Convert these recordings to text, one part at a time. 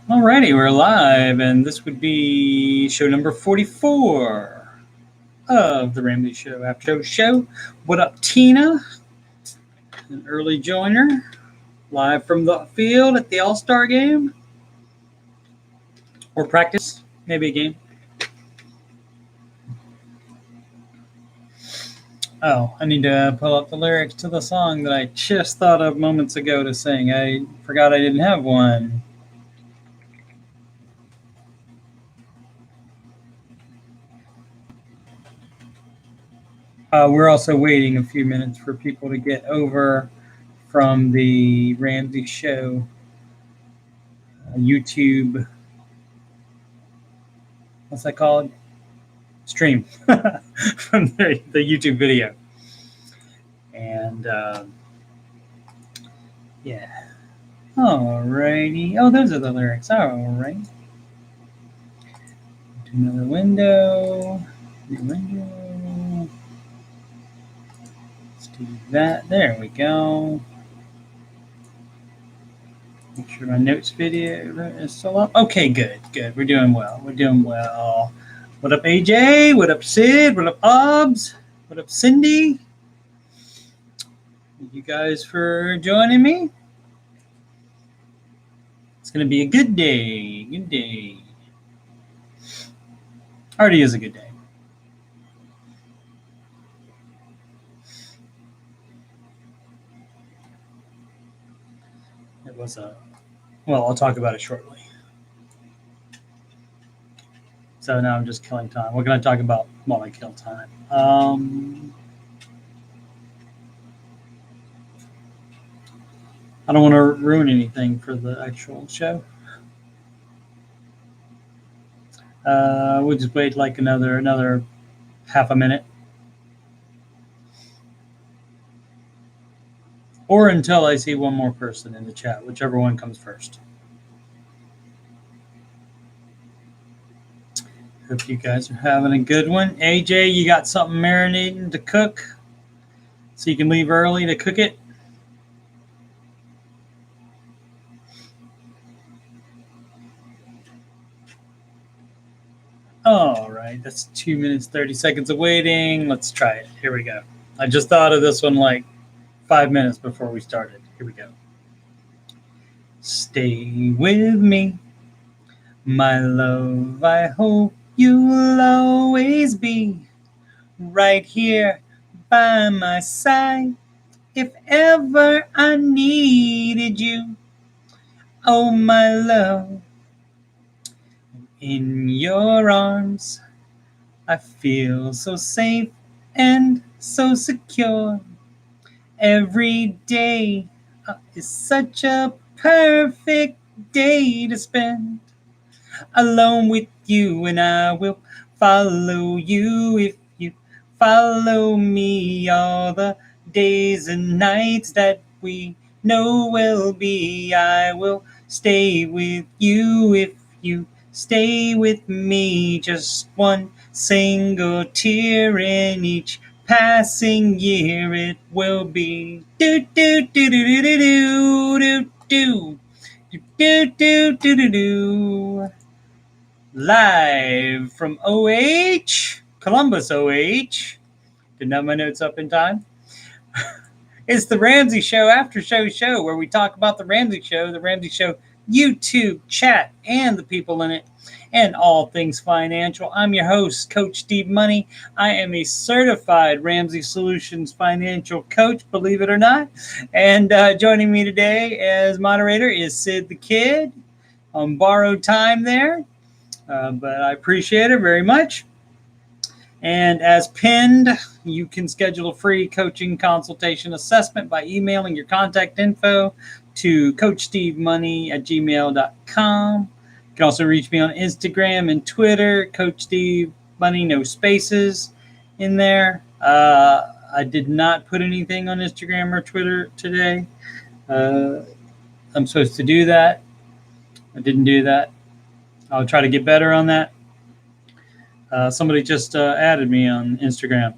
Alrighty, we're live, and this would be show number 44 of the Ramsey Show Aftershow Show. What up, Tina? An early joiner, live from the field at the All-Star game. Or practice, maybe a game. Oh, I need to pull up the lyrics to the song that I just thought of moments ago to sing. I forgot I didn't have one. We're also waiting a few minutes for people to get over from the Ramsey Show YouTube. What's that called? Stream from the YouTube video. And yeah. Alrighty. Oh, those are the lyrics. Alright. To another window. New window. Let's do that. There we go. Make sure my notes video is still up. Okay, good. We're doing well. What up, AJ? What up, Sid? What up, Obs? What up, Cindy? Thank you guys for joining me. It's going to be a good day. Good day. Already is a good day. It was well, I'll talk about it shortly. So now I'm just killing time. What can I talk about while I kill time? I don't want to ruin anything for the actual show. We'll just wait like another half a minute. Or until I see one more person in the chat, whichever one comes first. Hope you guys are having a good one. AJ, you got something marinating to cook so you can leave early to cook it? All right, that's 2 minutes, 30 seconds of waiting. Let's try it. Here we go. I just thought of this one like 5 minutes before we started. Here we go. Stay with me, my love. I hope you'll always be right here by my side if ever I needed you. Oh, my love, in your arms I feel so safe and so secure. Every day is such a perfect day to spend alone with you, and I will follow you if you follow me. All the days and nights that we know will be, I will stay with you if you stay with me. Just one single tear in each passing year, it will be do do do do do do do do do do do do do. Live from OH, Columbus, OH. Didn't have my notes up in time. It's the Ramsey Show Aftershow Show, where we talk about the Ramsey Show YouTube chat, and the people in it, and all things financial. I'm your host, Coach Steve Money. I am a certified Ramsey Solutions financial coach, believe it or not. And joining me today as moderator is Sid the Kid on borrowed time there. But I appreciate it very much. And as pinned, you can schedule a free coaching consultation assessment by emailing your contact info to coachstevemoney@gmail.com. You can also reach me on Instagram and Twitter, Coach Steve Money, no spaces in there. I did not put anything on Instagram or Twitter today. I'm supposed to do that. I didn't do that. I'll try to get better on that. Somebody just added me on Instagram.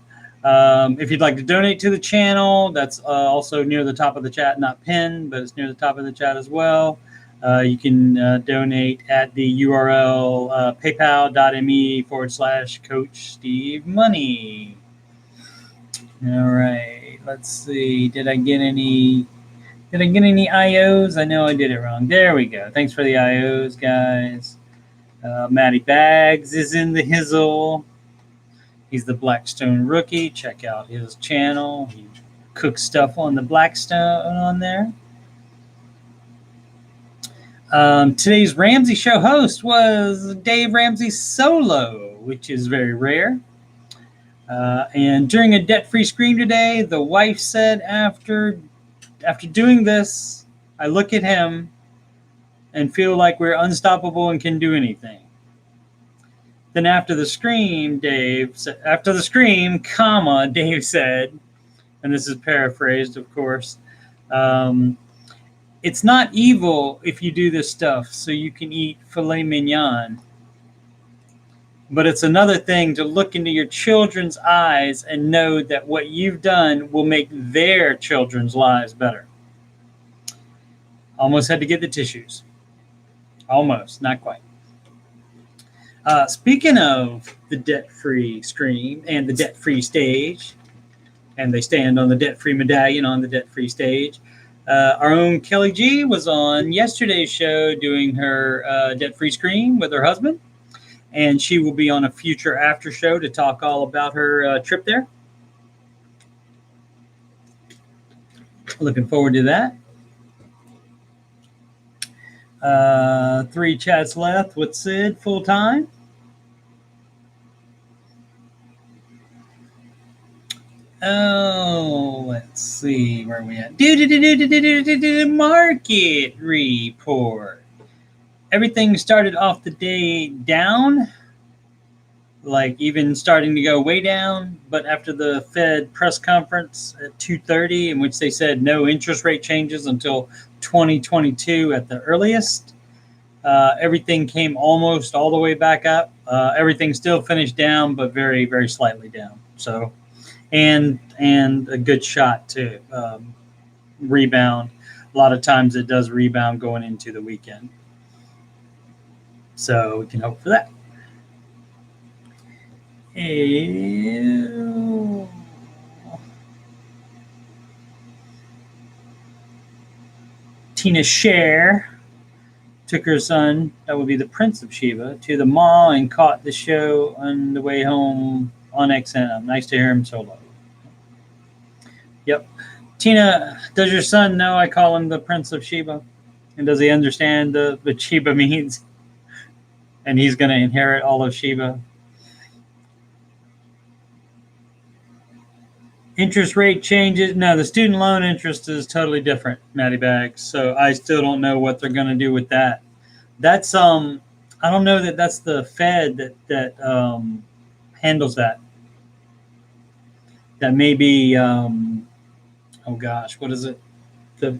If you'd like to donate to the channel, that's also near the top of the chat, not pinned, but it's near the top of the chat as well. You can donate at the URL paypal.me/Coach Steve Money. All right, let's see. Did I get any IOs? I know I did it wrong. There we go. Thanks for the IOs, guys. Matty Bags is in the hizzle. He's the Blackstone rookie. Check out his channel. He cooks stuff on the Blackstone on there. Today's Ramsey Show host was Dave Ramsey solo, which is very rare. And during a debt-free scream today, the wife said, after doing this, I look at him and feel like we're unstoppable and can do anything. Then after the scream, Dave said, Dave said, and this is paraphrased, of course, it's not evil if you do this stuff so you can eat filet mignon. But it's another thing to look into your children's eyes and know that what you've done will make their children's lives better. Almost had to get the tissues. Almost, not quite. Speaking of the debt-free scream and the debt-free stage, and they stand on the debt-free medallion on the debt-free stage, our own Kelly G was on yesterday's show doing her debt-free scream with her husband. And she will be on a future after show to talk all about her trip there. Looking forward to that. 3 chats left with Sid full time. Oh, let's see where we at. Market report. Everything started off the day down, like even starting to go way down. But after the Fed press conference at 2:30, in which they said no interest rate changes until 2022 at the earliest, everything came almost all the way back up. Everything still finished down, but very, very slightly down. So, and a good shot to rebound. A lot of times it does rebound going into the weekend. So we can hope for that. Ew. Tina Scher took her son, that would be the Prince of Sheba, to the mall and caught the show on the way home on XM. Nice to hear him solo. Yep. Tina, does your son know I call him the Prince of Sheba? And does he understand what Sheba means? And he's going to inherit all of Sheba. Interest rate changes. No, the student loan interest is totally different, Matty Bags. So I still don't know what they're going to do with that. That's I don't know that that's the Fed that handles that. That may be oh gosh, what is it? The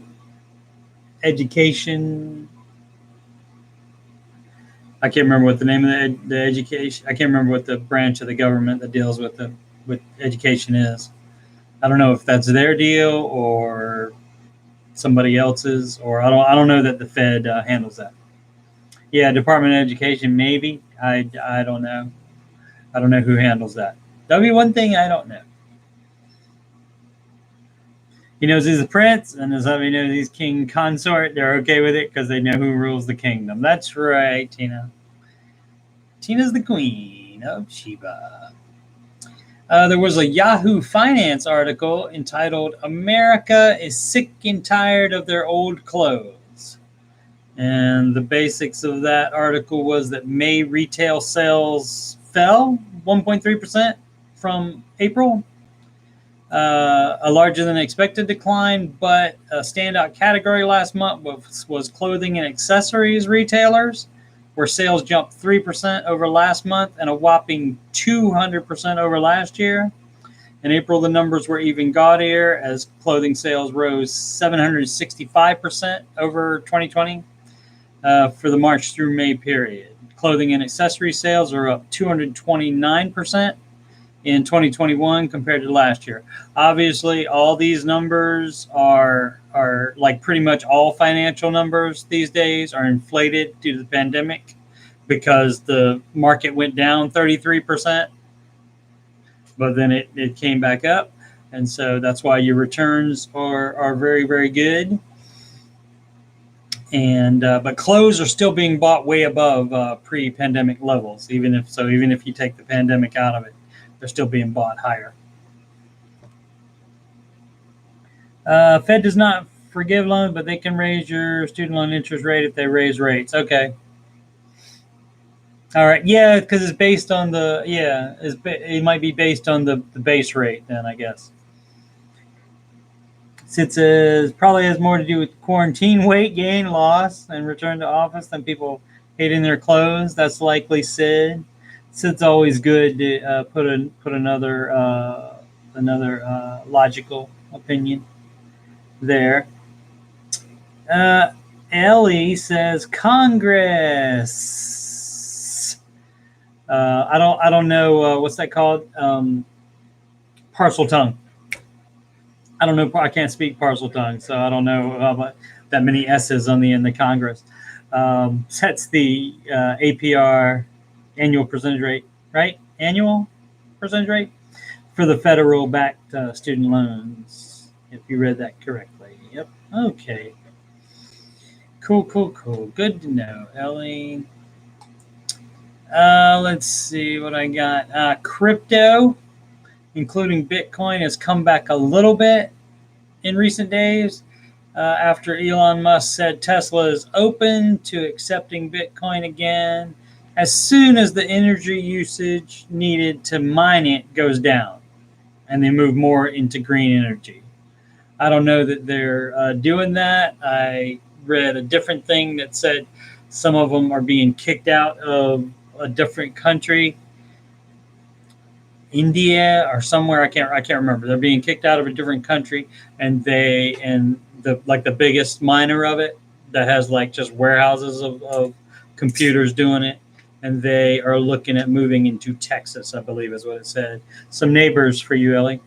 education. I can't remember what the name of the education. I can't remember what the branch of the government that deals with education is. I don't know if that's their deal or somebody else's, or I don't know that the Fed handles that. Yeah, Department of Education, maybe. I don't know. I don't know who handles that. That'll be one thing I don't know. He knows he's a prince, and as he knows he's king consort. They're okay with it because they know who rules the kingdom. That's right, Tina. Tina's the queen of Sheba. There was a Yahoo Finance article entitled "America is Sick and Tired of Their Old Clothes." And the basics of that article was that May retail sales fell 1.3% from April. A larger than expected decline, but a standout category last month was clothing and accessories retailers, where sales jumped 3% over last month and a whopping 200% over last year. In April, the numbers were even gaudier as clothing sales rose 765% over 2020 for the March through May period. Clothing and accessory sales are up 229% in 2021 compared to last year. Obviously, all these numbers are like pretty much all financial numbers these days are inflated due to the pandemic because the market went down 33%, but then it came back up. And so that's why your returns are very, very good. And but clothes are still being bought way above pre-pandemic levels. Even if you take the pandemic out of it, they're still being bought higher. Fed does not forgive loans, but they can raise your student loan interest rate if they raise rates. Okay. All right. Yeah, because it's based on it might be based on the base rate then, I guess. Since it probably has more to do with quarantine weight gain, loss, and return to office than people hating their clothes. That's likely Sid. Sid's always good to put another logical opinion there. Ellie says Congress. I don't know what's that called. Parcel tongue. I don't know. I can't speak parcel tongue, so I don't know that many S's on the end of Congress. Sets the APR, annual percentage rate, right? Annual percentage rate for the federal backed student loans, if you read that correctly. Yep. Okay. Cool. Good to know, Ellie. Let's see what I got. Crypto, including Bitcoin, has come back a little bit in recent days after Elon Musk said Tesla is open to accepting Bitcoin again as soon as the energy usage needed to mine it goes down and they move more into green energy. I don't know that they're doing that. I read a different thing that said some of them are being kicked out of a different country, India or somewhere. I can't remember. They're being kicked out of a different country, and the biggest miner of it that has like just warehouses of computers doing it, and they are looking at moving into Texas, I believe is what it said. Some neighbors for you, Ellie.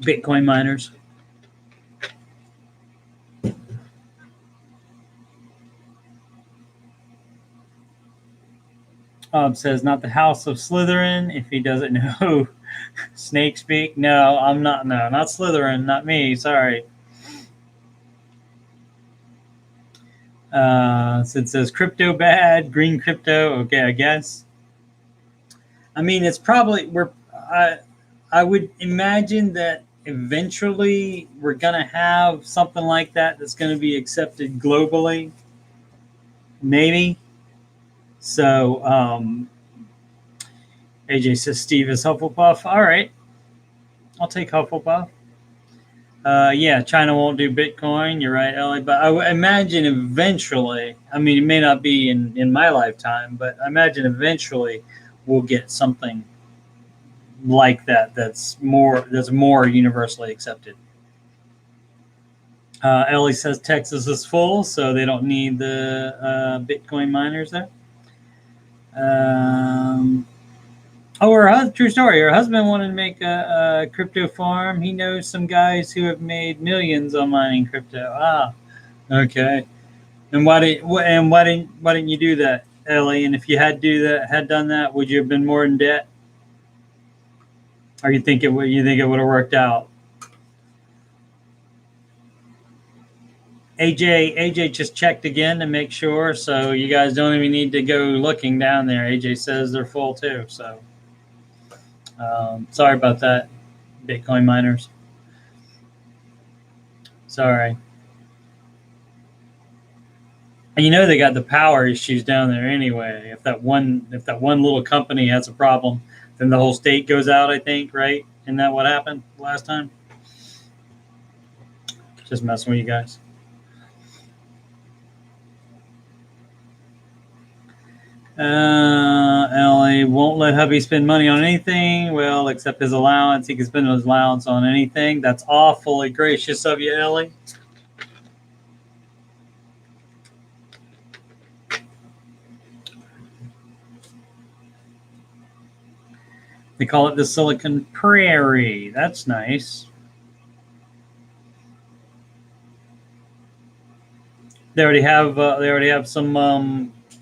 Bitcoin miners. Says not the House of Slytherin. If he doesn't know snake speak, no, I'm not. No, not Slytherin, not me. Sorry. So it says crypto bad, green crypto. Okay, I guess. I mean, it's probably I would imagine that eventually we're gonna have something like that that's gonna be accepted globally. Maybe. So AJ says Steve is Hufflepuff. All right, I'll take Hufflepuff. Yeah, China won't do Bitcoin. You're right, Ellie. But I would imagine eventually, I mean, it may not be in my lifetime, but I imagine eventually we'll get something like that that's more universally accepted. Ellie says Texas is full, so they don't need the Bitcoin miners there. True story. Her husband wanted to make a crypto farm. He knows some guys who have made millions on mining crypto. Ah, okay. And why didn't you do that, Ellie? And if you had done that, would you have been more in debt? Or you think it would have worked out? AJ just checked again to make sure, so you guys don't even need to go looking down there. AJ says they're full too, so sorry about that, Bitcoin miners. Sorry. And you know they got the power issues down there anyway. If that one little company has a problem, then the whole state goes out, I think, right? Isn't that what happened last time? Just messing with you guys. Ellie won't let hubby spend money on anything. Well, except his allowance. He can spend his allowance on anything. That's awfully gracious of you, Ellie. They call it the Silicon Prairie. That's nice. They already have some.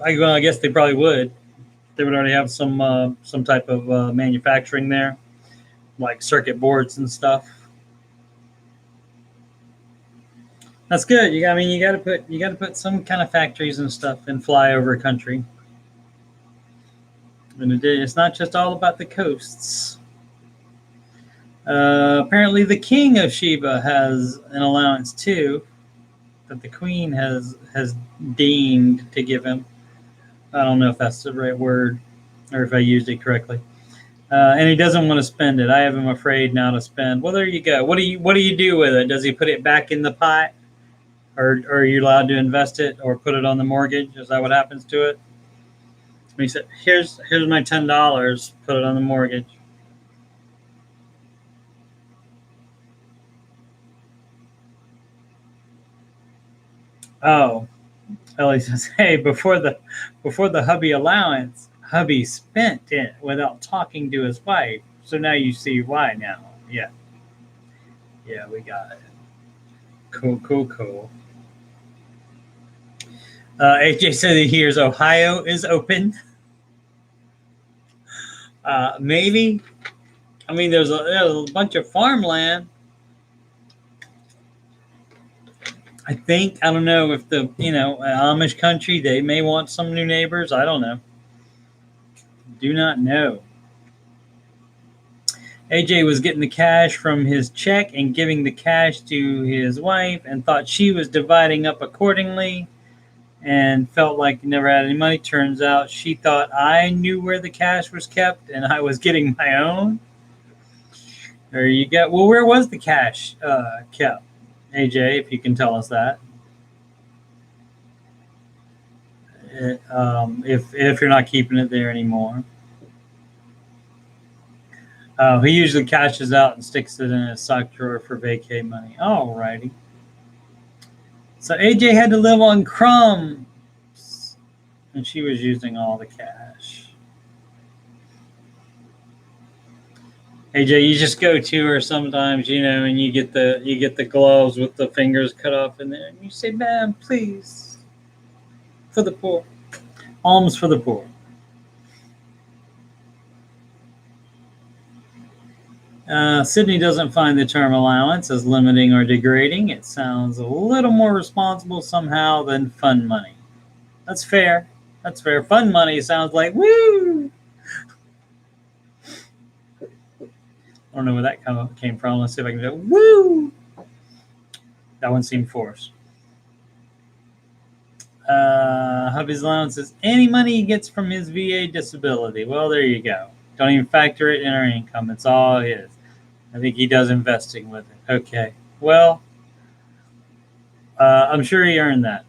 I guess they probably would. They would already have some type of manufacturing there, like circuit boards and stuff. That's good. You got to put some kind of factories and stuff in flyover country. And it's not just all about the coasts. Apparently, the king of Sheba has an allowance too, that the queen has deemed to give him. I don't know if that's the right word or if I used it correctly. And he doesn't want to spend it. I have him afraid now to spend. Well, there you go. What do you do with it? Does he put it back in the pot, or are you allowed to invest it or put it on the mortgage? Is that what happens to it? He said, "Here's my $10. Put it on the mortgage." Oh, Ellie says, "Hey, before the hubby allowance, hubby spent it without talking to his wife. So now you see why now." Yeah, we got it. Cool. AJ said he hears Ohio is open. Maybe. I mean, there's a bunch of farmland. I don't know if the, Amish country, they may want some new neighbors. I don't know. Do not know. AJ was getting the cash from his check and giving the cash to his wife and thought she was dividing up accordingly and felt like he never had any money. Turns out she thought I knew where the cash was kept and I was getting my own. There you go. Well, where was the cash kept? AJ, if you can tell us that. If you're not keeping it there anymore. He usually cashes out and sticks it in his sock drawer for vacay money. Alrighty. So AJ had to live on crumbs, and she was using all the cash. AJ, you just go to her sometimes, and you get the gloves with the fingers cut off in there, and you say, "Ma'am, please, for the poor, alms for the poor." Sydney doesn't find the term allowance as limiting or degrading. It sounds a little more responsible somehow than fun money. That's fair. Fun money sounds like woo. I don't know where that came from. Let's see if I can do it. Woo! That one seemed forced. Hubby's allowance is any money he gets from his VA disability. Well, there you go. Don't even factor it in our income. It's all his. I think he does investing with it. Okay. Well, I'm sure he earned that.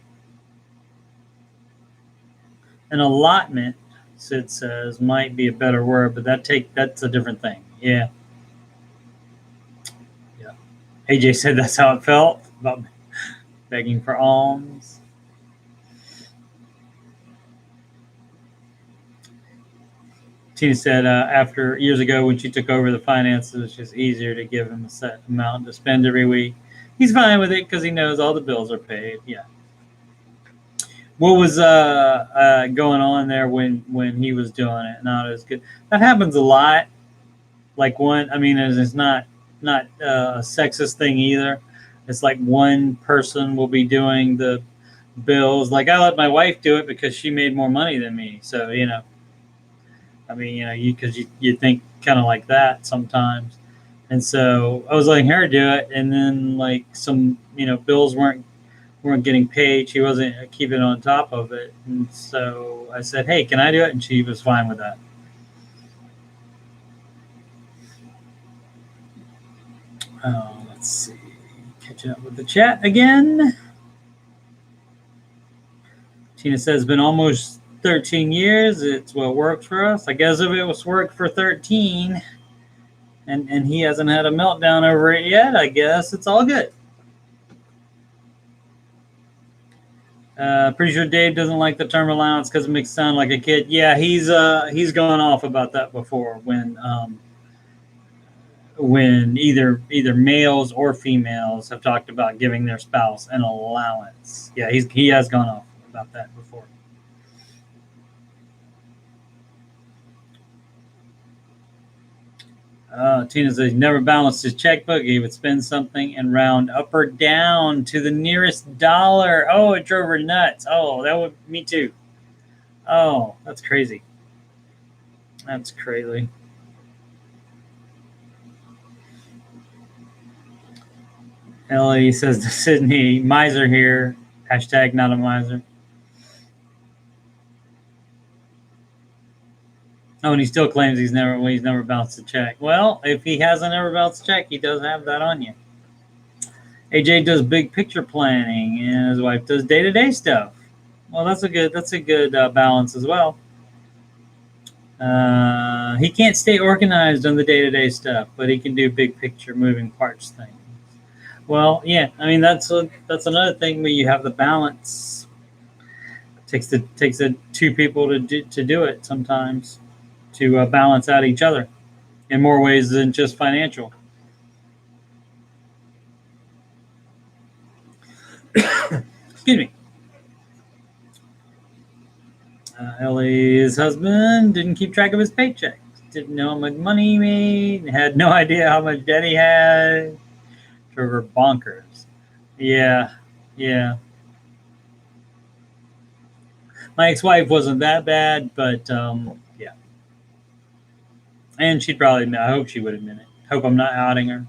An allotment, Sid says, might be a better word, but that's a different thing. Yeah. AJ said that's how it felt about begging for alms. Tina said after years ago when she took over the finances, it's just easier to give him a set amount to spend every week. He's fine with it because he knows all the bills are paid. Yeah. What was going on there when he was doing it? Not as good. That happens a lot. Like it's not a sexist thing either. It's like one person will be doing the bills. Like I let my wife do it because she made more money than me. So, because you think kind of like that sometimes. And so I was letting her do it. And then like some, bills weren't getting paid. She wasn't keeping on top of it. And so I said, "Hey, can I do it?" And she was fine with that. Let's see. Catch up with the chat again. Tina says, "Been almost 13 years. It's what works for us." I guess if it was work for 13 and he hasn't had a meltdown over it yet, I guess it's all good. Pretty sure Dave doesn't like the term allowance because it makes it sound like a kid. Yeah, he's gone off about that before when either males or females have talked about giving their spouse an allowance. Yeah, he has gone off about that before. Tina says he never balanced his checkbook. He would spend something and round up or down to the nearest dollar. Oh, it drove her nuts. Oh, that would me too. Oh, that's crazy. That's crazy. Ellie says to Sydney, miser here. Hashtag not a miser. Oh, and he still claims he's never bounced a check. Well, if he hasn't ever bounced a check, he does have that on you. AJ does big picture planning, and his wife does day-to-day stuff. Well, that's a good balance as well. He can't stay organized on the day-to-day stuff, but he can do big picture moving parts things. Well, yeah, I mean that's another thing where you have the balance. Takes the two people to do it sometimes, to balance out each other in more ways than just financial. Excuse me. Ellie's husband didn't keep track of his paychecks. Didn't know how much money he made. Had no idea how much debt he had. Drove her bonkers. Yeah. My ex-wife wasn't that bad, but yeah. And she'd probably admit. I hope she would admit it. Hope I'm not outing her.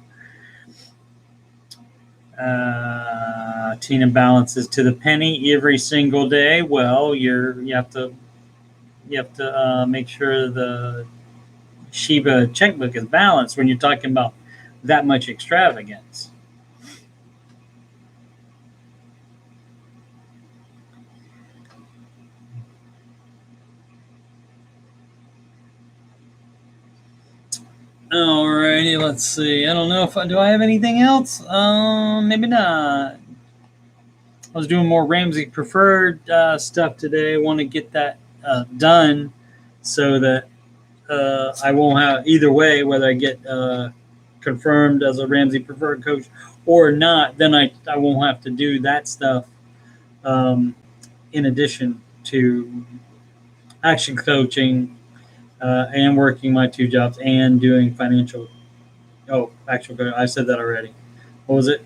Tina balances to the penny every single day. Well, you have to make sure the Shiba checkbook is balanced when you're talking about that much extravagance. Alrighty, let's see. I don't know if do I have anything else? Maybe not. I was doing more Ramsey preferred stuff today. I want to get that done so that I won't have either way, whether I get confirmed as a Ramsey preferred coach or not, then I won't have to do that stuff in addition to action coaching and working my two jobs and doing financial. Oh, actual. I said that already. What was it?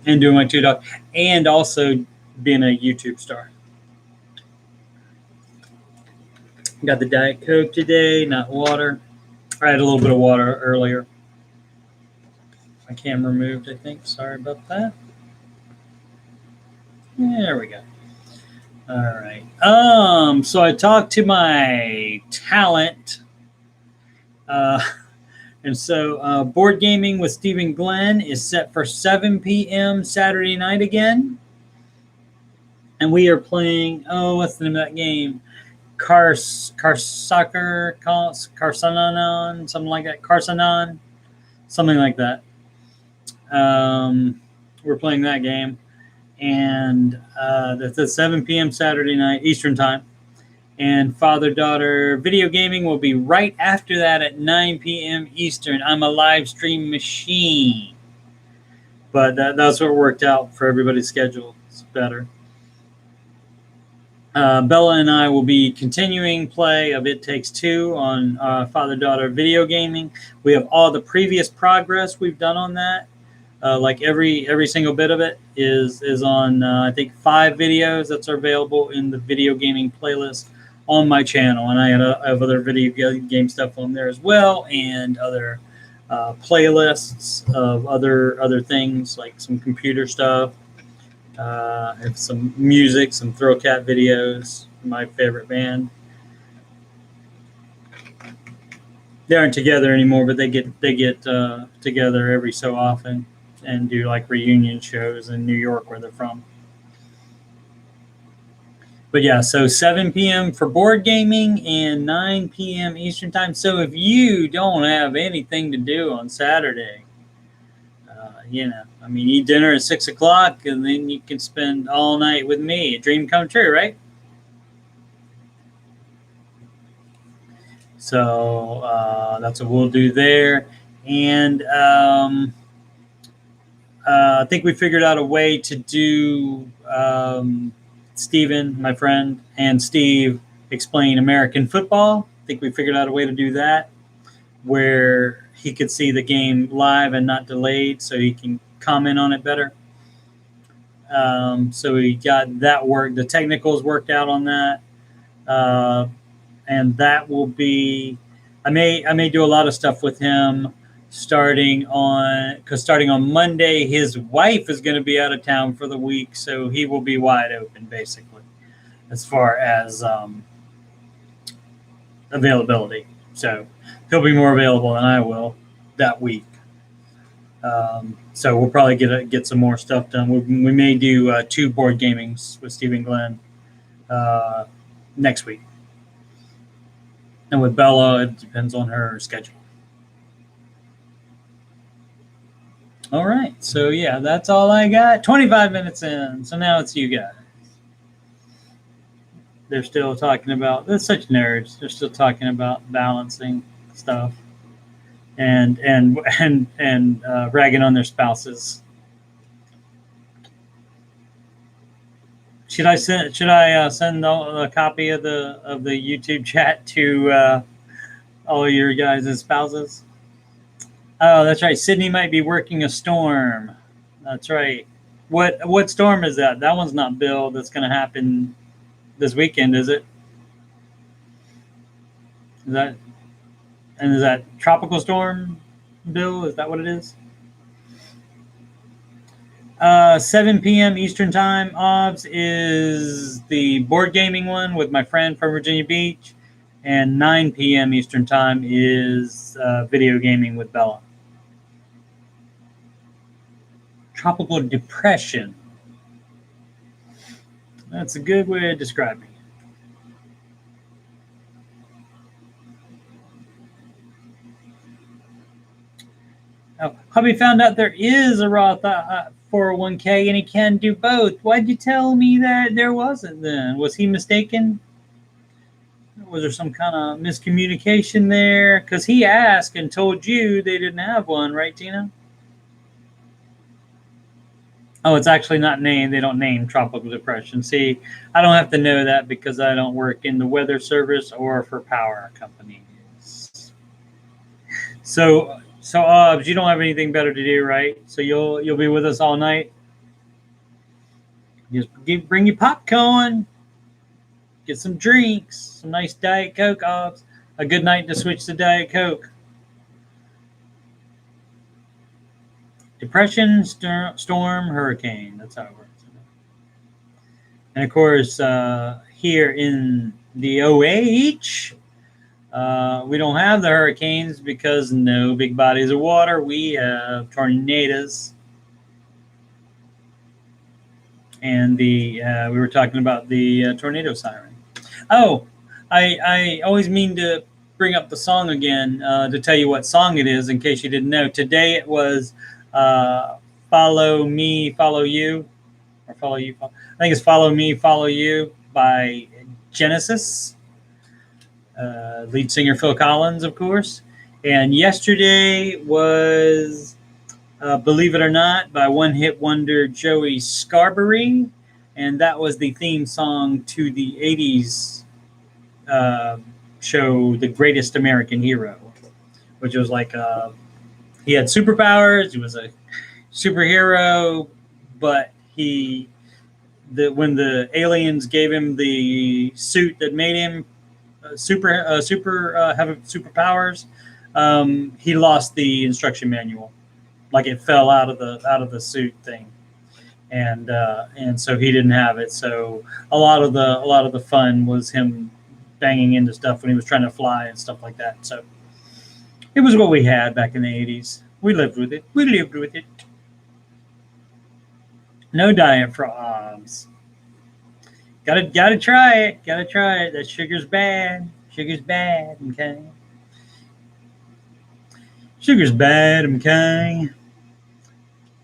And doing my two jobs and also being a YouTube star. Got the Diet Coke today, not water. I had a little bit of water earlier. My camera moved, I think. Sorry about that. There we go. All right. So I talked to my talent. And so board gaming with Stephen Glenn is set for 7 p.m. Saturday night again. And we are playing, what's the name of that game? Carsanon, something like that. Carsanon, something like that. We're playing that game. And that's at 7 p.m. Saturday night, Eastern time. And father-daughter video gaming will be right after that at 9 p.m. Eastern. I'm a live stream machine. But that's what worked out for everybody's schedule. It's better. Bella and I will be continuing play of It Takes Two on father-daughter video gaming. We have all the previous progress we've done on that. Like every single bit of it is on, I think, 5 videos that are available in the video gaming playlist on my channel. And I have other video game stuff on there as well, and other playlists of other things, like some computer stuff. I have some music, some Throwcat videos, my favorite band. They aren't together anymore, but they get together every so often and do like reunion shows in New York where they're from. But yeah, so 7 p.m. for board gaming and 9 p.m. Eastern time. So if you don't have anything to do on Saturday, I mean, eat dinner at 6 o'clock, and then you can spend all night with me. A dream come true, right? So that's what we'll do there. And I think we figured out a way to do Steven, my friend, and Steve explain American football. I think we figured out a way to do that where he could see the game live and not delayed, so he can comment on it better. So we got that worked. The technicals worked out on that, and that will be. I may do a lot of stuff with him starting on Monday. His wife is going to be out of town for the week, so he will be wide open basically as far as availability. So he'll be more available than I will that week. So we'll probably get some more stuff done. We may do 2 board gamings with Steve and Glenn next week. And with Bella, it depends on her schedule. All right. So, yeah, that's all I got. 25 minutes in. So now it's you guys. They're still talking about, they're such nerds. They're still talking about balancing stuff and ragging on their spouses. Should I send a copy of the YouTube chat to all of your guys' spouses? Oh, that's right. Sydney might be working a storm. That's right. What storm is that? That one's not Bill. That's going to happen this weekend, is it? Is that tropical storm, Bill? Is that what it is? 7 p.m. Eastern Time, OBS, is the board gaming one with my friend from Virginia Beach. And 9 p.m. Eastern Time is video gaming with Bella. Tropical depression. That's a good way of describing it. Oh, hubby found out there is a Roth 401k and he can do both. Why'd you tell me that there wasn't then? Was he mistaken? Was there some kind of miscommunication there? Because he asked and told you they didn't have one, right, Tina? Oh, it's actually not named. They don't name tropical depression. See, I don't have to know that because I don't work in the weather service or for power companies. So Obs, you don't have anything better to do, right? So you'll be with us all night. Just bring your popcorn, get some drinks, some nice Diet Coke, Obs. A good night to switch to Diet Coke. Depression, storm, hurricane. That's how it works. And of course, here in the OH, we don't have the hurricanes because no big bodies of water. We have tornadoes. And we were talking about the tornado siren. Oh, I always mean to bring up the song again to tell you what song it is in case you didn't know. Today it was Follow Me, Follow You. Or Follow You. I think it's Follow Me, Follow You by Genesis. Lead singer Phil Collins, of course. And yesterday was Believe It or Not by one hit wonder Joey Scarberry. And that was the theme song to the 80s show The Greatest American Hero, which was like he had superpowers. He was a superhero, but when the aliens gave him the suit that made him have superpowers, he lost the instruction manual, like it fell out of the suit thing, and so he didn't have it. So a lot of the fun was him banging into stuff when he was trying to fly and stuff like that. So it was what we had back in the 80s. We lived with it. No diet for OBS. Gotta try it. That sugar's bad. Okay. Sugar's bad, okay.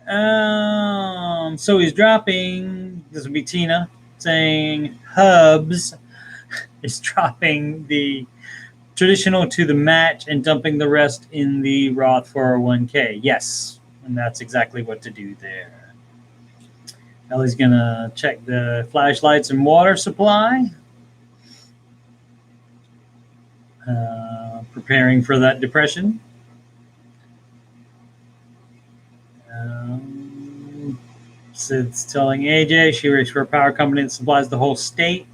So he's dropping, this would be Tina, saying Hubs is dropping the traditional to the match and dumping the rest in the Roth 401k. Yes, and that's exactly what to do there. Ellie's going to check the flashlights and water supply. Preparing for that depression. Sid's telling AJ she works for a power company that supplies the whole state.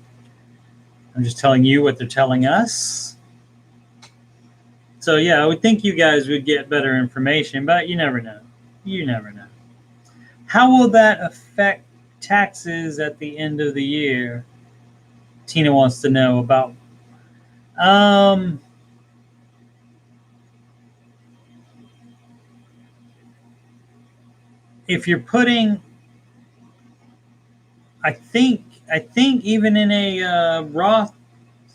I'm just telling you what they're telling us. So, yeah, I would think you guys would get better information, but you never know. You never know. How will that affect taxes at the end of the year? Tina wants to know about. If you're putting, I think even in a Roth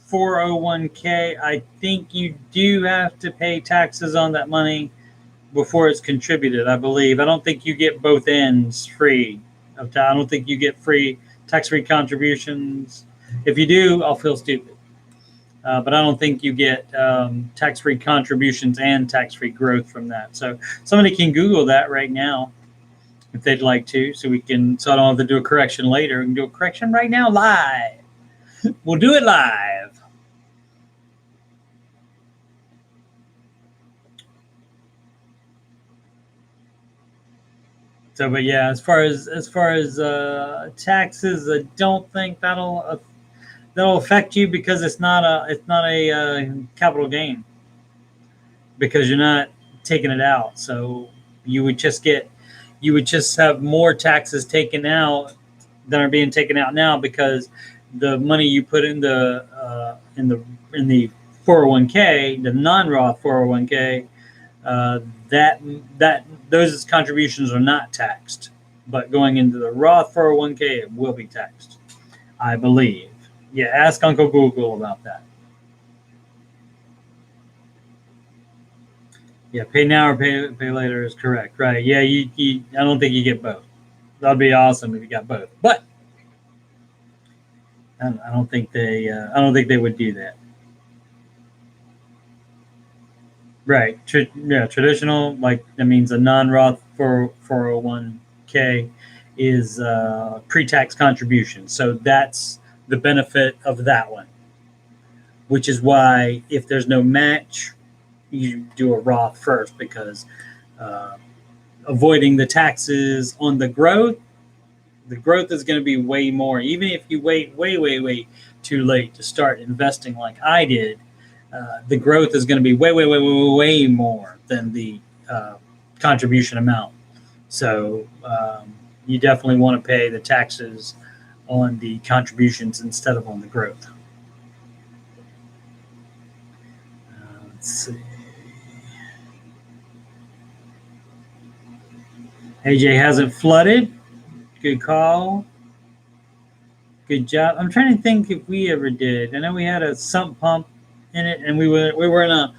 401k, I think you do have to pay taxes on that money before it's contributed, I believe. I don't think you get both ends free. I don't think you get free tax-free contributions. If you do, I'll feel stupid. But I don't think you get tax-free contributions and tax-free growth from that. So somebody can Google that right now if they'd like to, so I don't have to do a correction later. We can do a correction right now live. We'll do it live. So, but yeah, as far as taxes, I don't think that'll affect you because it's not a capital gain, because you're not taking it out. So you would just have more taxes taken out than are being taken out now, because the money you put in the 401k, the non-Roth 401k, those contributions are not taxed, but going into the Roth 401k, it will be taxed, I believe. Yeah, ask Uncle Google about that. Yeah, pay now or pay later is correct, right? Yeah, I don't think you get both. That'd be awesome if you got both, but I don't think they would do that. Right. Traditional, like, that means a non-Roth 401k is pre-tax contribution. So that's the benefit of that one, which is why if there's no match, you do a Roth first, because avoiding the taxes on the growth is going to be way more. Even if you wait way too late to start investing like I did, the growth is going to be way more than the contribution amount. So you definitely want to pay the taxes on the contributions instead of on the growth. Let's see. AJ hasn't flooded. Good call. Good job. I'm trying to think if we ever did. I know we had a sump pump in it, and we were in a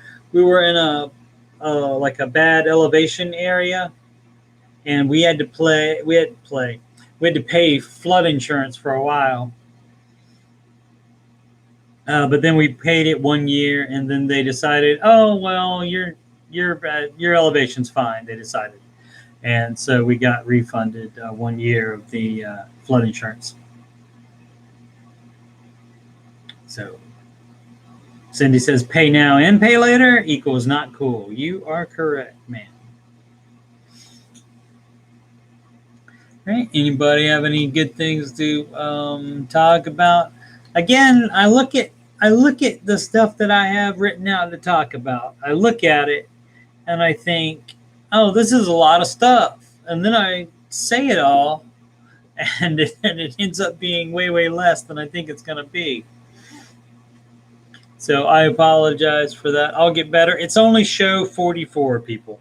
like a bad elevation area, and we had to pay flood insurance for a while. But then we paid it 1 year, and then they decided, oh well, your elevation's fine. They decided, and so we got refunded 1 year of the flood insurance. So Cindy says pay now and pay later equals not cool. You are correct, man. All right. Anybody have any good things to talk about? Again, I look at the stuff that I have written out to talk about. I look at it and I think, oh, this is a lot of stuff. And then I say it all, and it ends up being way less than I think it's going to be. So I apologize for that. I'll get better. It's only show 44, people.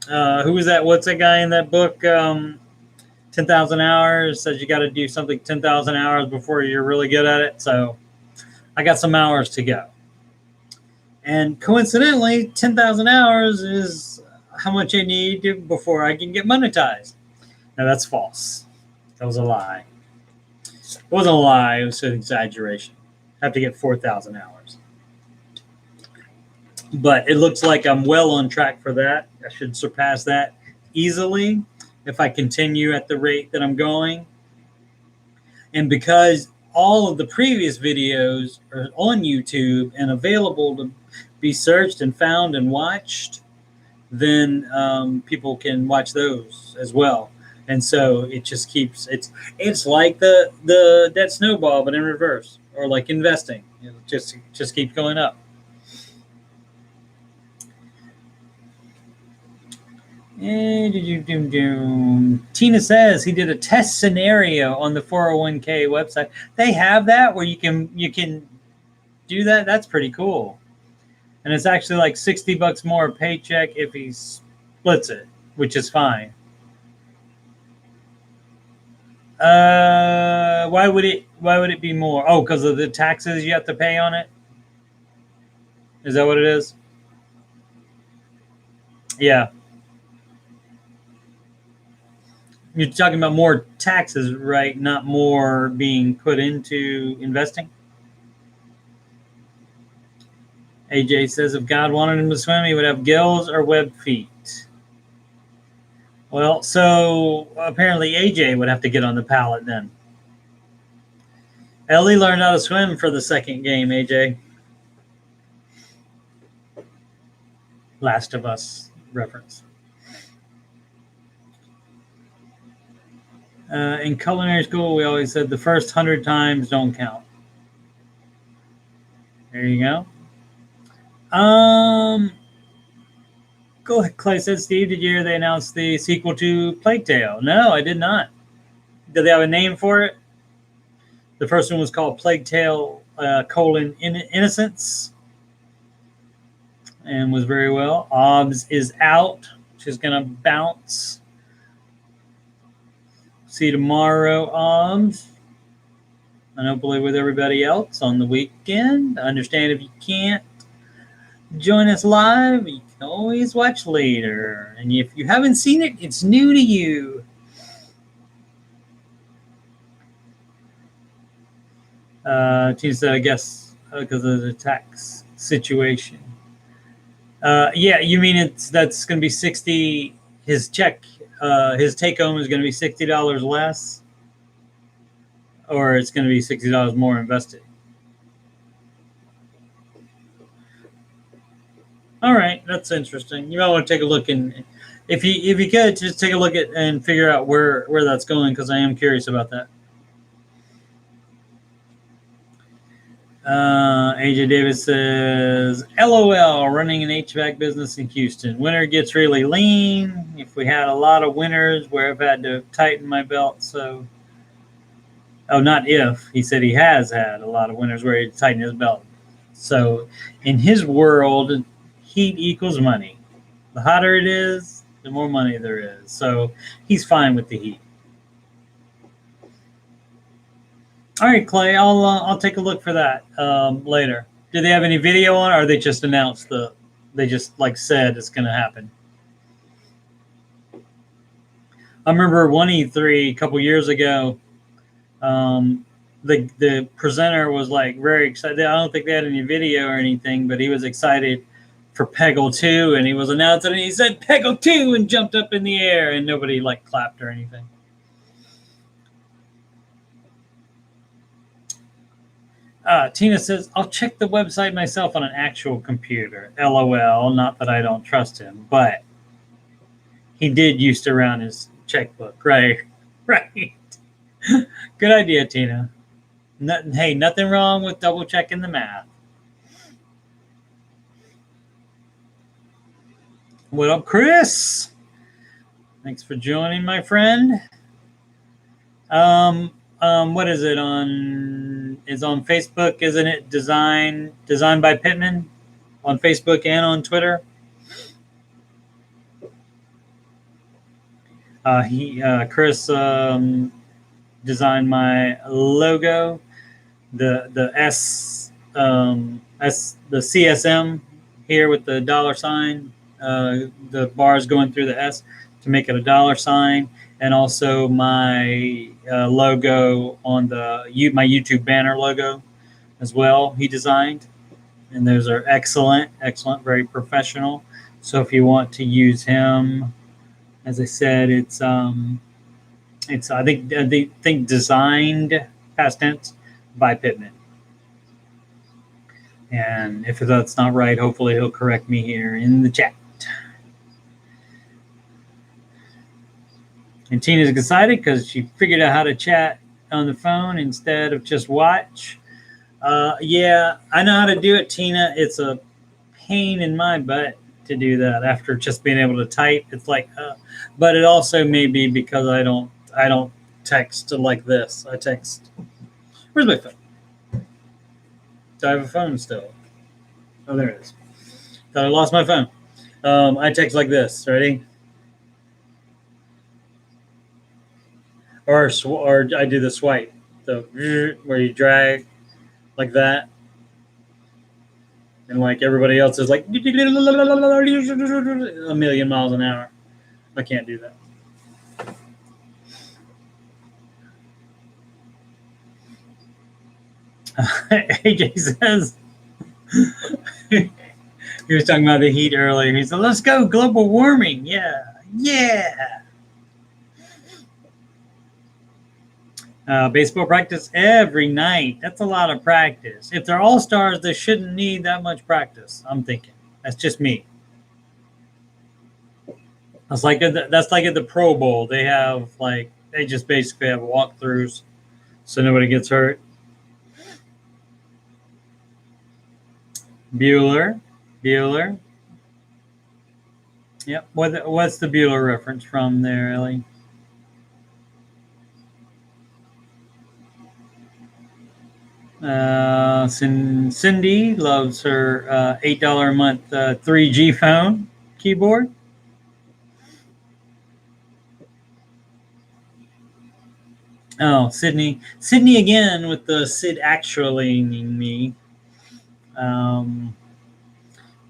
Who was that? What's that guy in that book? 10,000 hours. Says you got to do something 10,000 hours before you're really good at it. So I got some hours to go. And coincidentally, 10,000 hours is how much I need before I can get monetized. Now that's false. That was a lie. It wasn't a lie. It was an exaggeration. I have to get 4,000 hours. But it looks like I'm well on track for that. I should surpass that easily if I continue at the rate that I'm going. And because all of the previous videos are on YouTube and available to be searched and found and watched, then people can watch those as well. And so it just keeps it's like the that snowball, but in reverse, or like investing. It just keeps going up. Tina says he did a test scenario on the 401k website. They have that where you can do that. That's pretty cool. And it's actually like $60 more a paycheck if he splits it, which is fine. Why would it be more? Oh, because of the taxes you have to pay on it? Is that what it is? Yeah. You're talking about more taxes, right? Not more being put into investing? AJ says if God wanted him to swim, he would have gills or web feet. Well, so apparently AJ would have to get on the pallet then. Ellie learned how to swim for the second game, AJ. Last of Us reference. In culinary school, we always said the first 100 times don't count. There you go. Go ahead, Clay said, Steve, did you hear they announced the sequel to Plague Tale? No, I did not. Did they have a name for it? The first one was called Plague Tale: Innocence, and was very well. OBS is out. She's gonna bounce. See you tomorrow, OBS. And hopefully with everybody else on the weekend. I understand if you can't join us live, you can always watch later. And if you haven't seen it, it's new to you. Tina said, I guess because of the tax situation. Yeah, you mean that's going to be 60. His check, his take home is going to be $60 less, or it's going to be $60 more invested. All right, that's interesting. You might want to take a look, and if you could just take a look at and figure out where that's going, because I am curious about that. AJ Davis says, LOL, running an HVAC business in Houston. Winter gets really lean. If we had a lot of winters where I've had to tighten my belt, so... Oh, not if. He said he has had a lot of winters where he tightened his belt. So in his world, heat equals money. The hotter it is, the more money there is. So he's fine with the heat. All right, Clay, I'll take a look for that later. Did they have any video on it, or they just announced they just like said it's going to happen? I remember one E3 a couple years ago. The presenter was like very excited. I don't think they had any video or anything, but he was excited for Peggle 2, and he was announcing it. He said Peggle 2 and jumped up in the air, and nobody like clapped or anything. Tina says, I'll check the website myself on an actual computer. LOL, not that I don't trust him, but he did used to run his checkbook, right? Right. Good idea, Tina. Nothing wrong with double checking the math. What up, Chris? Thanks for joining, my friend. What is it on? Is on Facebook, isn't it? Designed by Pittman on Facebook and on Twitter. Chris designed my logo, the S the CSM here with the $sign. the bars going through the S to make it a dollar sign, and also my logo on my YouTube banner logo as well. He designed, and those are excellent, very professional. So if you want to use him, as I said, it's I think designed past tense by Pittman. And if that's not right, hopefully he'll correct me here in the chat. And Tina's excited because she figured out how to chat on the phone instead of just watch. Yeah, I know how to do it, Tina. It's a pain in my butt to do that after just being able to type. It's like, but it also may be because I don't text like this. I text. Where's my phone? Do I have a phone still? Oh, there it is. Thought I lost my phone. I text like this. Ready? Or I do the swipe, where you drag like that, and like everybody else is like a million miles an hour. I can't do that. AJ says he was talking about the heat earlier. He said, "Let's go, global warming." Yeah. Baseball practice every night. That's a lot of practice. If they're all-stars, they shouldn't need that much practice. I'm thinking. That's just me. That's like at the Pro Bowl. They just basically have walkthroughs, so nobody gets hurt. Bueller. Yep. What's the Bueller reference from there, Ellie? Cindy loves her $8 a month 3G phone keyboard. Oh, Sydney again with the Sid actually-ing me.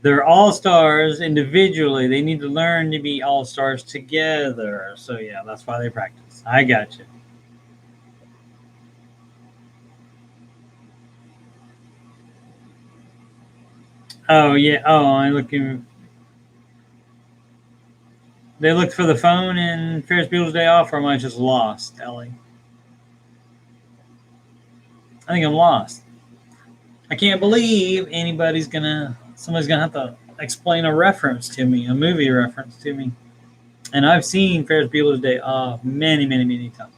They're all-stars individually. They need to learn to be all-stars together. So yeah, that's why they practice. I got you. Oh yeah. I looking. They looked for the phone in Ferris Bueller's Day Off, or am I just lost, Ellie? I think I'm lost. I can't believe somebody's gonna have to explain a reference to me, a movie reference to me. And I've seen Ferris Bueller's Day Off many, many, many times.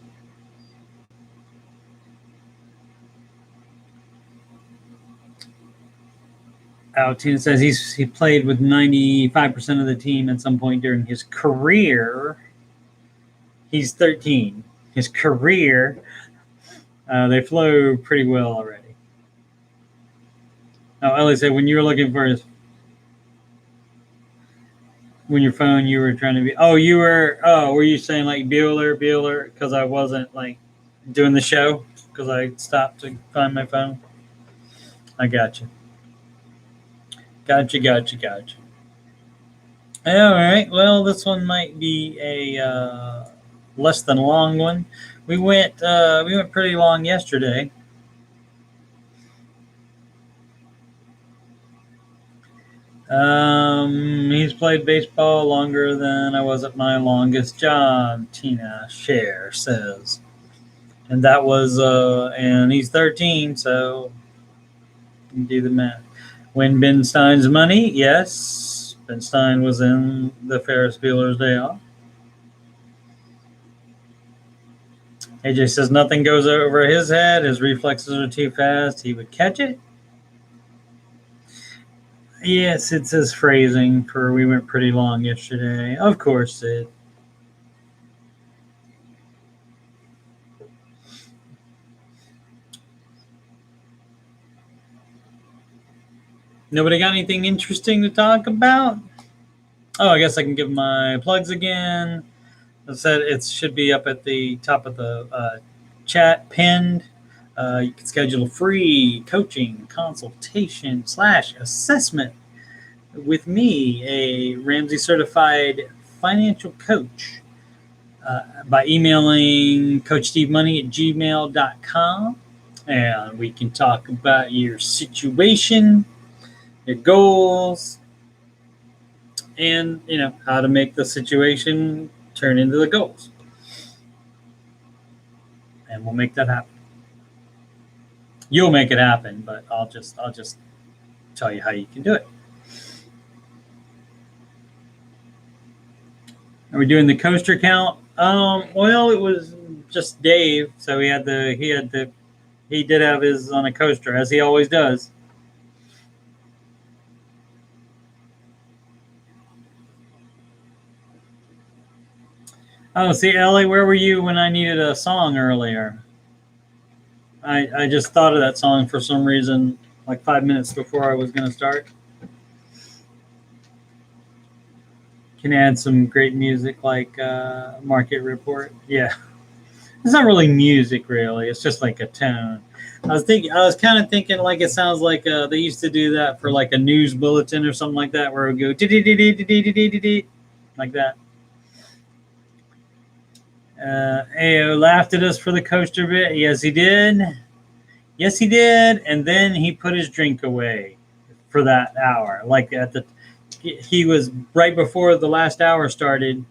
Tina says he played with 95% of the team at some point during his career. He's 13. His career, they flow pretty well already. Oh, Ellie said when you were looking for when your phone, you were trying to be. Oh, were you saying like Bueller? Because I wasn't like doing the show because I stopped to find my phone. I got you. Gotcha. All right. Well, this one might be a less than long one. We went pretty long yesterday. He's played baseball longer than I was at my longest job, Tina Share says. And that was and he's 13, so you can do the math. When Ben Stein's money, yes. Ben Stein was in the Ferris Bueller's Day Off. AJ says nothing goes over his head. His reflexes are too fast. He would catch it. Yes, it's his phrasing for we went pretty long yesterday. Of course, Sid. Nobody got anything interesting to talk about? Oh, I guess I can give my plugs again. I said it should be up at the top of the chat pinned. You can schedule a free coaching consultation / assessment with me, a Ramsey certified financial coach, by emailing coachstevemoney@gmail.com. And we can talk about your situation, your goals, and how to make the situation turn into the goals. And we'll make that happen. You'll make it happen, but I'll just tell you how you can do it. Are we doing the coaster count? Well, it was just Dave, so he did have his on a coaster, as he always does. Oh, see, Ellie, where were you when I needed a song earlier? I just thought of that song for some reason, like 5 minutes before I was going to start. Can add some great music like Market Report. Yeah. It's not really music, really. It's just like a tone. I was kind of thinking like it sounds like they used to do that for like a news bulletin or something like that, where it would go like that. Ayo laughed at us for the coaster bit. Yes, he did. Yes, he did. And then he put his drink away for that hour. Like he was right before the last hour started.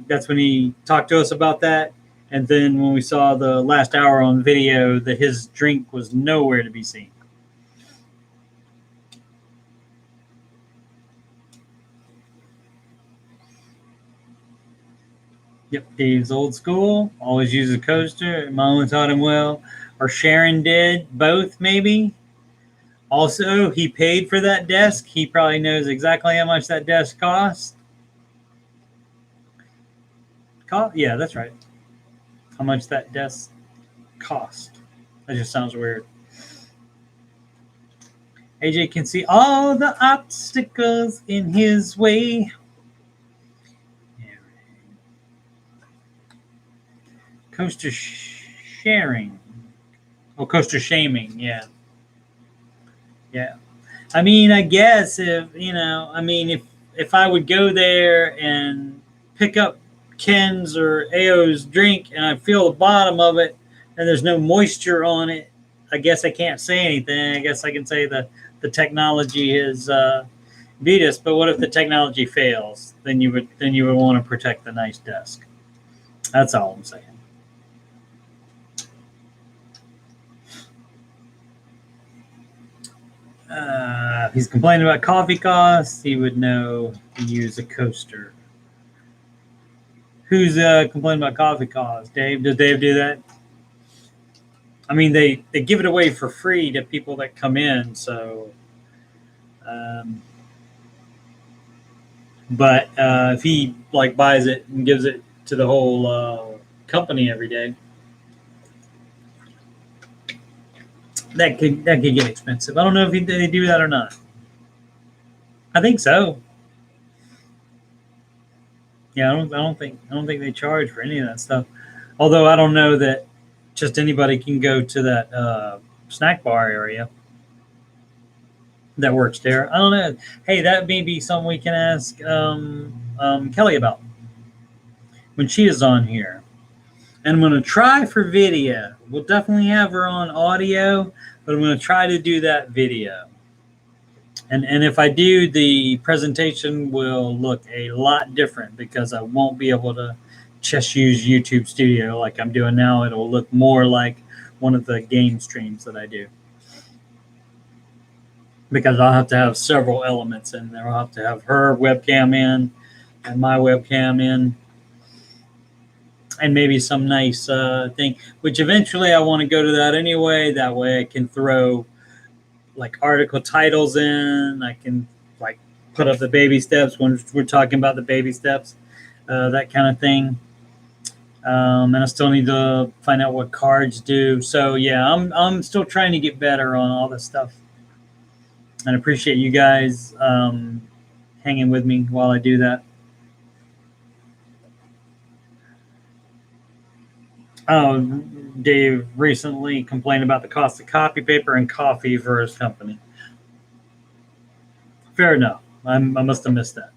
That's when he talked to us about that. And then when we saw the last hour on video, that his drink was nowhere to be seen. Yep, Dave's old school. Always uses a coaster. Mom taught him well. Or Sharon did. Both, maybe. Also, he paid for that desk. He probably knows exactly how much that desk cost. Yeah, that's right. How much that desk cost. That just sounds weird. AJ can see all the obstacles in his way. Coaster sharing. Oh, coaster shaming. Yeah. Yeah. I mean, I guess if I would go there and pick up Ken's or Ao's drink and I feel the bottom of it and there's no moisture on it, I guess I can't say anything. I guess I can say the technology has beat us. But what if the technology fails? Then you would want to protect the nice desk. That's all I'm saying. If he's complaining about coffee costs, he would know to use a coaster. Who's complaining about coffee costs? Dave? Does Dave do that? I mean, they give it away for free to people that come in. So, but if he like buys it and gives it to the whole company every day, that could get expensive. I don't know if they do that or not. I think so. Yeah, I don't think they charge for any of that stuff. Although I don't know that just anybody can go to that snack bar area that works there. I don't know. Hey, that may be something we can ask Kelly about when she is on here. And I'm going to try for video. We'll definitely have her on audio, but I'm going to try to do that video. And if I do, the presentation will look a lot different because I won't be able to just use YouTube Studio like I'm doing now. It'll look more like one of the game streams that I do. Because I'll have to have several elements in there. I'll have to have her webcam in and my webcam in. And maybe some nice thing, which eventually I want to go to that anyway. That way I can throw like article titles in. I can like put up the baby steps when we're talking about the baby steps, that kind of thing. And I still need to find out what cards do. So yeah, I'm still trying to get better on all this stuff. And I appreciate you guys hanging with me while I do that. Oh, Dave recently complained about the cost of copy paper and coffee for his company. Fair enough. I must have missed that.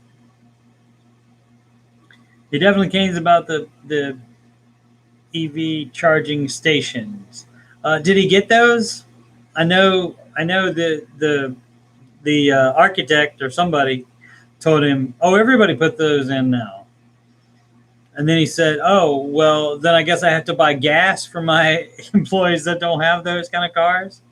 He definitely cares about the EV charging stations. Did he get those? I know the architect or somebody told him, "Oh, everybody put those in now." And then he said, "Oh, well, then I guess I have to buy gas for my employees that don't have those kind of cars."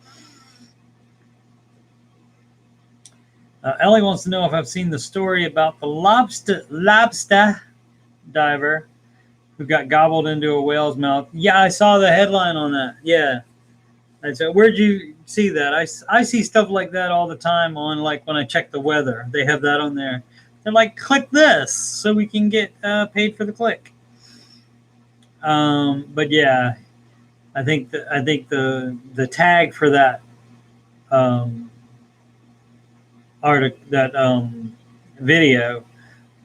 Ellie wants to know if I've seen the story about the lobster diver who got gobbled into a whale's mouth. Yeah, I saw the headline on that. Yeah. I said, where'd you see that? I see stuff like that all the time on, like, when I check the weather. They have that on there. They're like, click this so we can get paid for the click. But yeah, I think the tag for that video,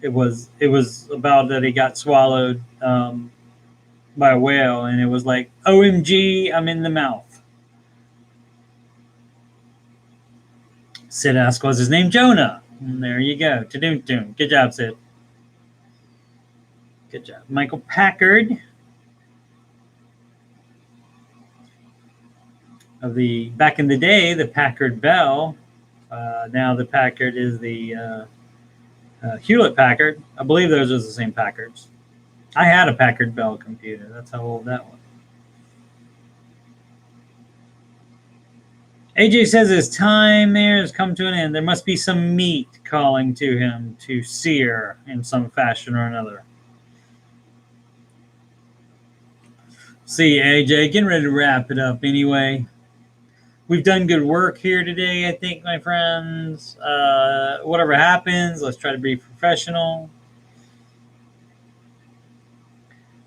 it was about that he got swallowed by a whale, and it was like, OMG, I'm in the mouth. Sid asked, was his name Jonah? And there you go. Ta-doom-doom. Good job, Sid. Good job. Michael Packard of the, back in the day, the Packard Bell. Now the Packard is the Hewlett Packard. I believe those are the same Packards. I had a Packard Bell computer. That's how old that was. AJ says his time there has come to an end. There must be some meat calling to him to sear in some fashion or another. See, AJ, getting ready to wrap it up anyway. We've done good work here today, I think, my friends. Whatever happens, let's try to be professional.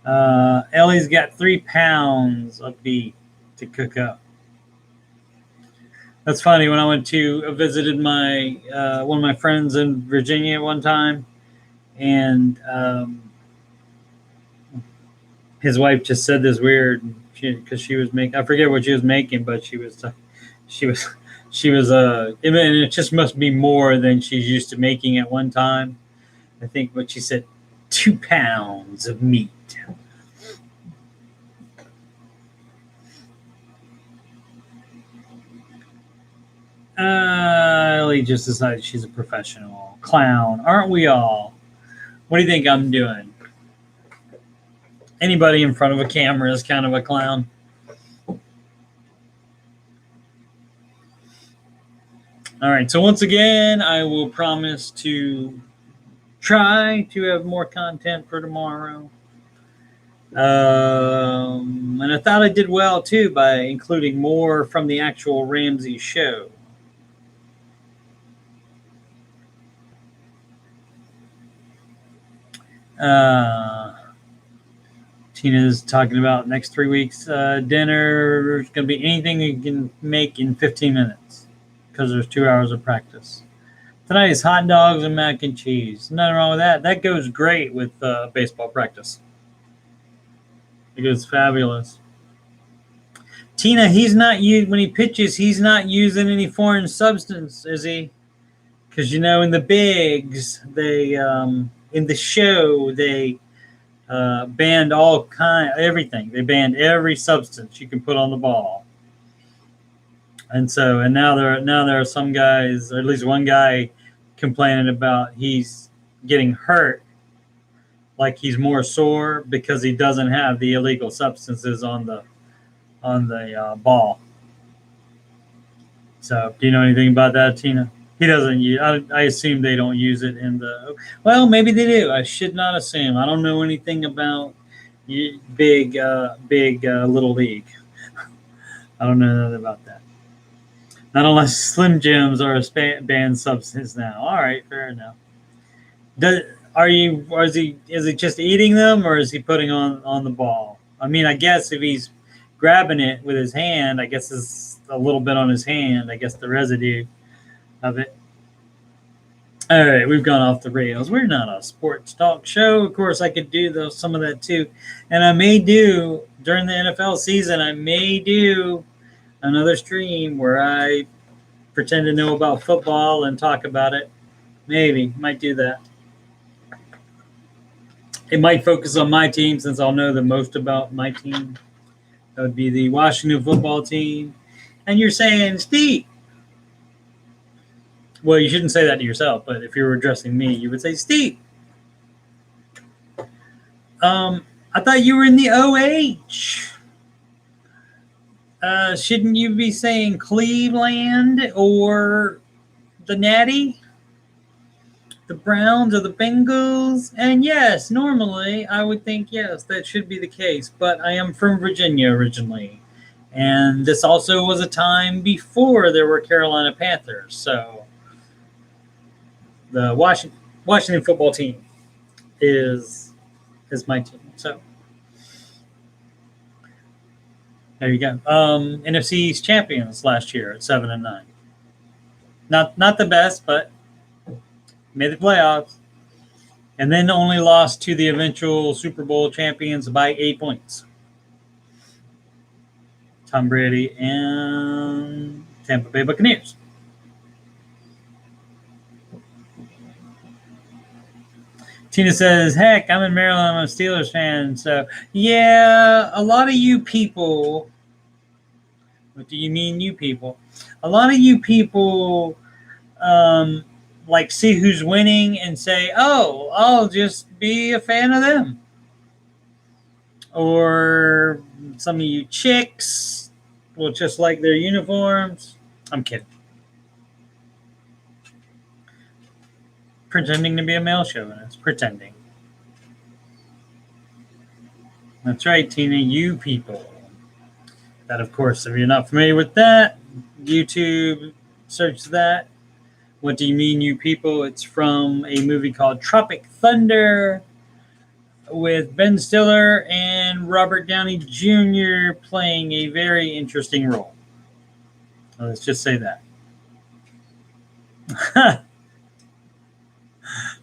Ellie's got 3 pounds of beef to cook up. That's funny. When I went to visited my one of my friends in Virginia one time, and his wife just said this weird, because she was making, I forget what she was making, but she was and it just must be more than she's used to making at one time. I think what she said, 2 pounds of meat. Ellie just decided she's a professional clown. Aren't we all? What do you think I'm doing? Anybody in front of a camera is kind of a clown. All right. So once again, I will promise to try to have more content for tomorrow. And I thought I did well, too, by including more from the actual Ramsey Show. Tina's talking about next 3 weeks dinner. It's going to be anything you can make in 15 minutes because there's 2 hours of practice. Tonight is hot dogs and mac and cheese. Nothing wrong with that. That goes great with baseball practice. It goes fabulous. Tina, he's not when he pitches, he's not using any foreign substance, is he? Because, in the bigs, they in the show, they banned everything. They banned every substance you can put on the ball. And now there are some guys, or at least one guy, complaining about he's getting hurt, like he's more sore because he doesn't have the illegal substances on the ball. So, do you know anything about that, Tina? He doesn't use. I assume they don't use it in the. Well, maybe they do. I should not assume. I don't know anything about big little league. I don't know nothing about that. Not unless Slim Jims are a banned substance now. All right, fair enough. Is he just eating them, or is he putting on the ball? I mean, I guess if he's grabbing it with his hand, I guess it's a little bit on his hand. I guess the residue of it. All right, we've gone off the rails. We're not a sports talk show. Of course, I could do some of that too, and I may do during the NFL season. I may do another stream where I pretend to know about football and talk about it. Maybe. Might do that. It might focus on my team since I'll know the most about my team. That would be the Washington football team. And you're saying, Steve. Well, you shouldn't say that to yourself, but if you were addressing me, you would say, Steve. I thought you were in the OH. Shouldn't you be saying Cleveland or the Natty? The Browns or the Bengals? And yes, normally I would think, yes, that should be the case. But I am from Virginia originally. And this also was a time before there were Carolina Panthers. So the Washington football team is my team. So there you go. NFC East champions last year at 7-9. Not the best, but made the playoffs. And then only lost to the eventual Super Bowl champions by 8 points. Tom Brady and Tampa Bay Buccaneers. Tina says, heck, I'm in Maryland. I'm a Steelers fan. So, yeah, a lot of you people, what do you mean you people? A lot of you people like see who's winning and say, oh, I'll just be a fan of them. Or some of you chicks will just like their uniforms. I'm kidding. Pretending to be a male chauvinist. Pretending. That's right, Tina. You people. That, of course, if you're not familiar with that, YouTube, search that. What do you mean, you people? It's from a movie called Tropic Thunder with Ben Stiller and Robert Downey Jr. playing a very interesting role. Let's just say that.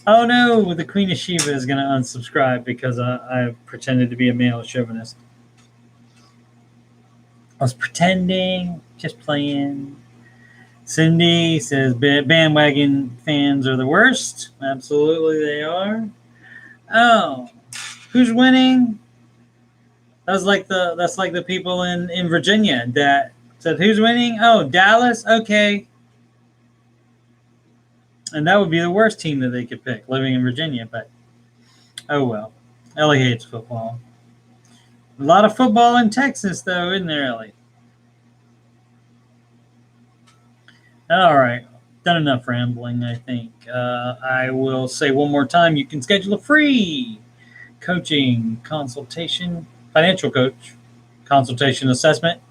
Oh no, the Queen of Sheba is going to unsubscribe because I pretended to be a male chauvinist. I was pretending, just playing. Cindy says bandwagon fans are the worst. Absolutely they are. Oh, who's winning? That's like the people in Virginia that said, who's winning? Oh, Dallas? Okay. And that would be the worst team that they could pick, living in Virginia. But, oh well. Ellie hates football. A lot of football in Texas, though, isn't there, Ellie? All right. Done enough rambling, I think. I will say one more time, you can schedule a free coaching consultation, financial coach consultation assessment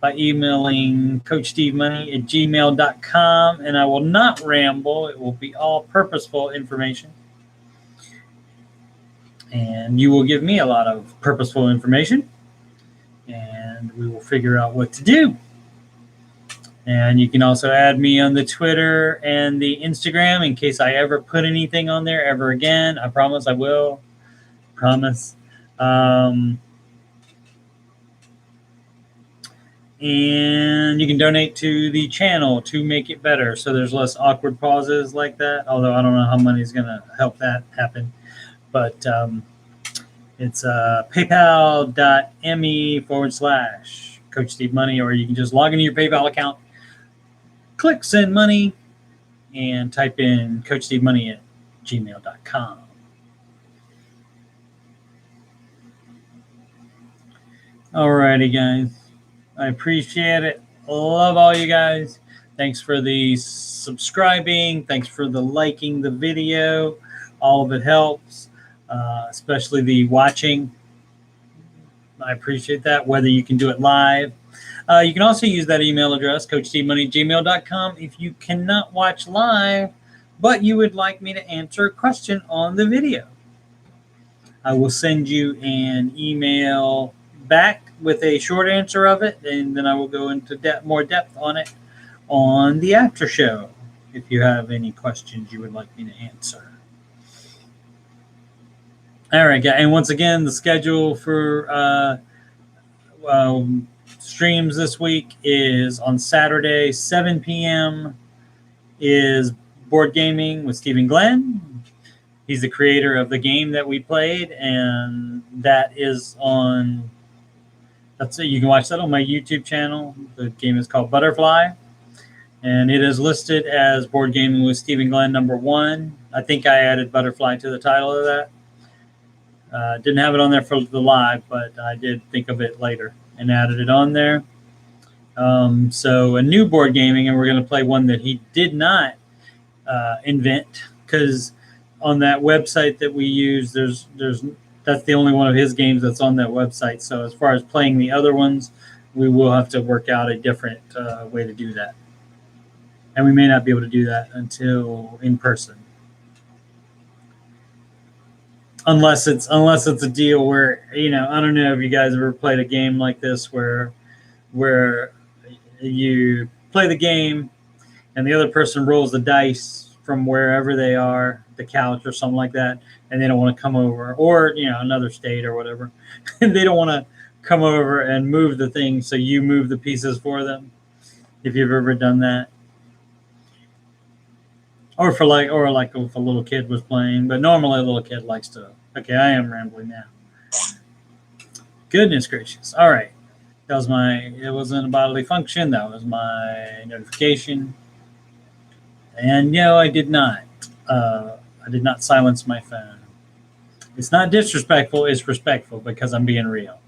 by emailing coachstevemoney@gmail.com, and I will not ramble. It will be all purposeful information. And you will give me a lot of purposeful information, and we will figure out what to do. And you can also add me on the Twitter and the Instagram in case I ever put anything on there ever again. I promise I will. Promise. And you can donate to the channel to make it better so there's less awkward pauses like that, although I don't know how money's going to help that happen. But it's paypal.me/Coach Steve Money, or you can just log into your PayPal account, click send money, and type in CoachSteveMoney@gmail.com. Alrighty, guys. I appreciate it. Love all you guys. Thanks for the subscribing. Thanks for the liking the video. All of it helps, especially the watching. I appreciate that, whether you can do it live. You can also use that email address, CoachSteveMoney@gmail.com, if you cannot watch live, but you would like me to answer a question on the video. I will send you an email back with a short answer of it, and then I will go into more depth on it on the after show if you have any questions you would like me to answer. All right, guys. And once again, the schedule for streams this week is on Saturday, 7 p.m. is Board Gaming with Stephen Glenn. He's the creator of the game that we played, and that is on. That's it. You can watch that on my YouTube channel. The game is called Butterfly, and it is listed as Board Gaming with Stephen Glenn #1. I think I added Butterfly to the title of that. Didn't have it on there for the live, but I did think of it later and added it on there. So a new board gaming, and we're going to play one that he did not invent, because on that website that we use, that's the only one of his games that's on that website. So as far as playing the other ones, we will have to work out a different way to do that, and we may not be able to do that until in person. Unless it's a deal where, I don't know if you guys ever played a game like this where you play the game and the other person rolls the dice from wherever they are, the couch or something like that, and they don't want to come over, or another state or whatever, and they don't want to come over and move the thing, so you move the pieces for them. If you've ever done that. Or if a little kid was playing, but normally a little kid likes to. Okay, I am rambling now. Goodness gracious! All right, it wasn't a bodily function. That was my notification, and I did not silence my phone. It's not disrespectful; it's respectful, because I'm being real.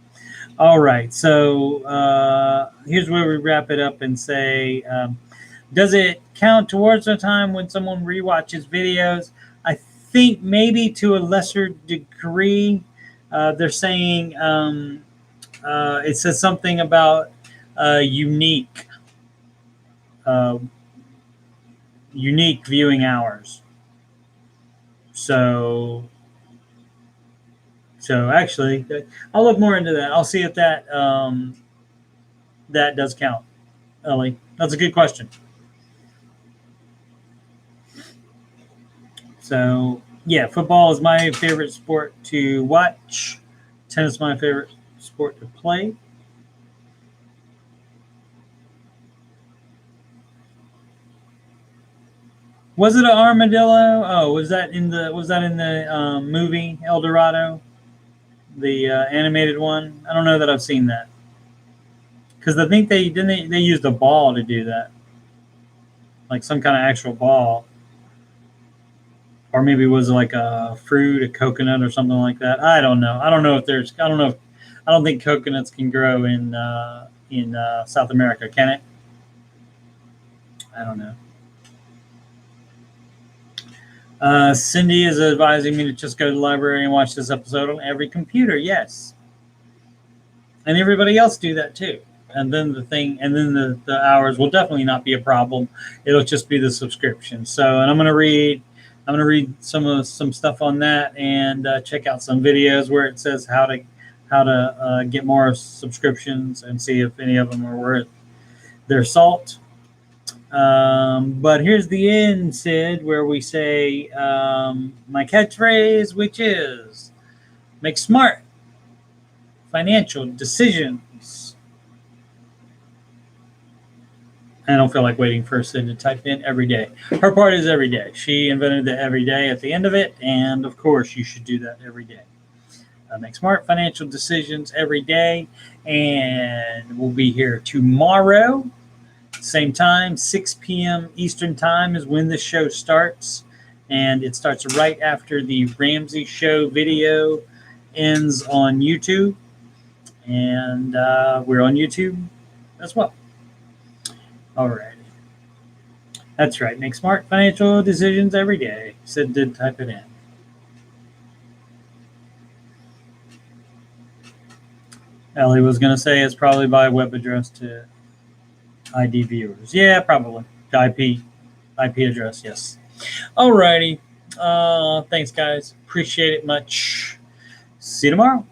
All right, so here's where we wrap it up and say. Does it count towards the time when someone rewatches videos? I think maybe to a lesser degree. They're saying it says something about unique viewing hours. So actually, I'll look more into that. I'll see if that does count. Ellie, that's a good question. So, yeah, football is my favorite sport to watch. Tennis is my favorite sport to play. Was it an armadillo? Oh, was that in the movie El Dorado, the animated one? I don't know that I've seen that, because I think they used a ball to do that, like some kind of actual ball. Or maybe it was like a fruit, a coconut, or something like that. I don't know. I don't think coconuts can grow in South America, can it? I don't know. Cindy is advising me to just go to the library and watch this episode on every computer. Yes, and everybody else do that too. And then the hours will definitely not be a problem. It'll just be the subscription. So, and I'm going to read some stuff on that, and check out some videos where it says how to get more subscriptions, and see if any of them are worth their salt. But here's the end, Sid, where we say my catchphrase, which is make smart financial decisions. I don't feel like waiting for Sid to type in every day. Her part is every day. She invented the every day at the end of it, and of course you should do that every day. Make smart financial decisions every day, and we'll be here tomorrow. Same time, 6 p.m. Eastern time is when this show starts, and it starts right after the Ramsey Show video ends on YouTube, and we're on YouTube as well. All right. That's right. Make smart financial decisions every day. Sid did type it in. Ellie was going to say it's probably by web address to ID viewers. Yeah, probably. IP address, yes. All righty. Thanks, guys. Appreciate it much. See you tomorrow.